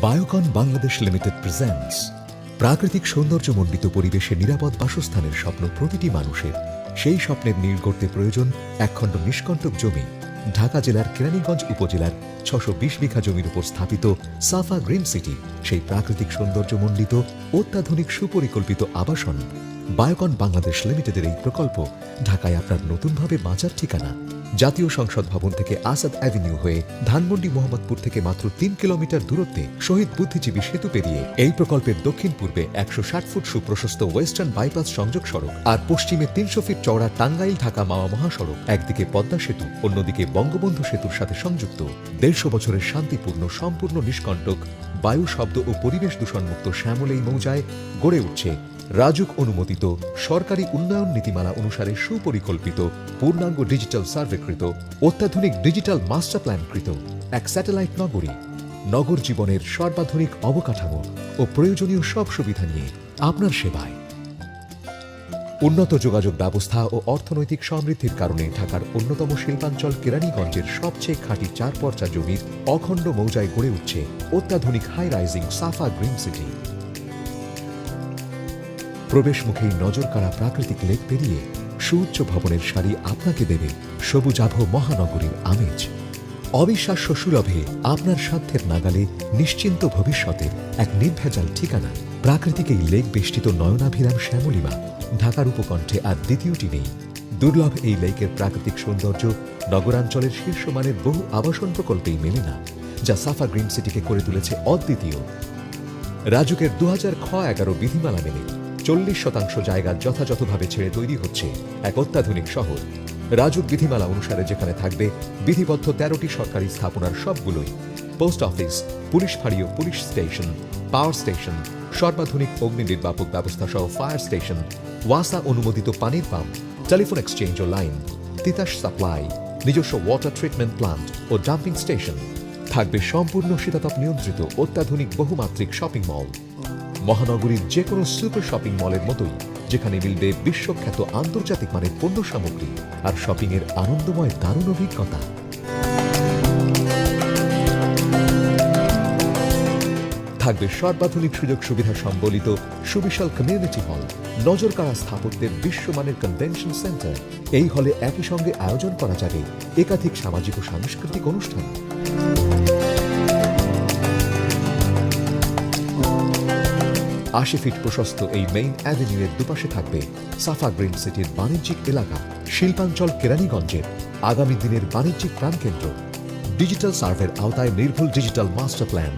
Biocon Bangladesh limited presents প্রাকৃতিক সৌন্দর্যমণ্ডিত পরিবেশে নিরাপদ বাসস্থানের স্বপ্ন প্রতিটি মানুষের। সেই স্বপ্নের নীড় গড়তে প্রয়োজন একখণ্ড নিষ্কণ্টক জমি। ঢাকা জেলার কেরানীগঞ্জ উপজেলার ৬২০ বিঘা জমির উপর স্থাপিত সাফা গ্রিন সিটি সেই প্রাকৃতিক সৌন্দর্যমণ্ডিত অত্যাধুনিক সুপরিকল্পিত আবাসন। বায়োকন বাংলাদেশ লিমিটেডের এই প্রকল্প ঢাকায় আপনার নতুনভাবে বাঁচার ঠিকানা। জাতীয় সংসদ ভবন থেকে আসাদ অ্যাভিনিউ হয়ে ধানমন্ডি মোহাম্মদপুর থেকে মাত্র ৩ কিলোমিটার দূরত্বে শহীদ বুদ্ধিজীবী সেতু পেরিয়ে এই প্রকল্পের দক্ষিণ পূর্বে ১৬০ ফুট সুপ্রশস্ত ওয়েস্টার্ন বাইপাস সংযোগ সড়ক আর পশ্চিমে ৩০০ ফিট চওড়া টাঙ্গাইল ঢাকা মাওয়া মহাসড়ক একদিকে পদ্মা সেতু অন্যদিকে বঙ্গবন্ধু সেতুর সাথে সংযুক্ত। ১৫০ বছরের শান্তিপূর্ণ সম্পূর্ণ নিষ্কণ্টক বায়ু শব্দ ও পরিবেশ দূষণমুক্ত শ্যামল এই মৌজায় গড়ে উঠছে রাজুক অনুমোদিত সরকারি উন্নয়ন নীতিমালা অনুসারে সুপরিকল্পিত পূর্ণাঙ্গ ডিজিটাল সার্ভেকৃত অত্যাধুনিক ডিজিটাল মাস্টার প্ল্যানকৃত এক স্যাটেলাইট নগরী। নগর জীবনের সর্বাধুনিক অবকাঠামো ও প্রয়োজনীয় সব সুবিধা নিয়ে আপনার সেবায়। উন্নত যোগাযোগ ব্যবস্থা ও অর্থনৈতিক সমৃদ্ধির কারণে ঢাকার অন্যতম শিল্পাঞ্চল কেরানীগঞ্জের সবচেয়ে খাঁটি ৪ পর্চা জমির অখণ্ড মৌজায় গড়ে উঠছে অত্যাধুনিক হাই রাইজিং সাফা গ্রিন সিটি। প্রবেশ মুখেই নজর কাড়া প্রাকৃতিক লেক পেরিয়ে সুউচ্চ ভবনের সারি আপনাকে দেবে সবুজাভ মহানগরীর আমেজ। অবিশ্বাস্য সুলভে আপনার সাধ্যের নাগালে নিশ্চিন্ত ভবিষ্যতের এক নির্ভেজাল ঠিকানা। প্রাকৃতিক এই লেক বেষ্টিত নয়নাভিরাম শ্যামলিমা ঢাকার উপকণ্ঠে আর দ্বিতীয়টি নেই। দুর্লভ এই লেকের প্রাকৃতিক সৌন্দর্য নগরাঞ্চলের শীর্ষমানের বহু আবাসন প্রকল্পেই মেলে না, যা সাফা গ্রিন সিটিকে করে তুলেছে অদ্বিতীয়। রাজুকের ২০০০-১১ বিধিমালা মেনে ৪০% জায়গা যথাযথভাবে ছেড়ে তৈরি হচ্ছে এক অত্যাধুনিক শহর। রাজুক বিধিমালা অনুসারে যেখানে থাকবে বিধিবদ্ধ ১৩টি সরকারি স্থাপনার সবগুলোই পোস্ট অফিস, পুলিশ ফাঁড়ি ও পুলিশ স্টেশন, পাওয়ার স্টেশন, সর্বাধুনিক অগ্নি নির্বাপক ব্যবস্থা সহ ফায়ার স্টেশন, ওয়াসা অনুমোদিত পানির পাম্প, টেলিফোন এক্সচেঞ্জ ও লাইন, তিতাস সাপ্লাই, নিজস্ব ওয়াটার ট্রিটমেন্ট প্লান্ট ও ডাম্পিং স্টেশন। থাকবে সম্পূর্ণ শীতাতপ নিয়ন্ত্রিত অত্যাধুনিক বহুমাত্রিক শপিং মল। মহানগরীর যে কোনো সুপার শপিং মলের মতোই, যেখানে মিলবে বিশ্বখ্যাত আন্তর্জাতিক মানের পণ্য সামগ্রী আর শপিং এর আনন্দময় দারুণ অভিজ্ঞতা। থাকবে সর্বাধুনিক সুযোগ সুবিধা সম্বলিত সুবিশাল কমিউনিটি হল, নজর কাড়া স্থাপত্যের বিশ্বমানের কনভেনশন সেন্টার। এই হলে একই সঙ্গে আয়োজন করা যাবে একাধিক সামাজিক ও সাংস্কৃতিক অনুষ্ঠান। ৮০ ফিট প্রশস্ত এই মেইন অ্যাভিনিউয়ের দুপাশে থাকবে সাফা গ্রিন সিটির বাণিজ্যিক এলাকা, শিল্পাঞ্চল কেরানীগঞ্জের আগামী দিনের বাণিজ্যিক প্রাণকেন্দ্র। ডিজিটাল সার্ভের আওতায় নির্ভুল ডিজিটাল মাস্টার প্ল্যান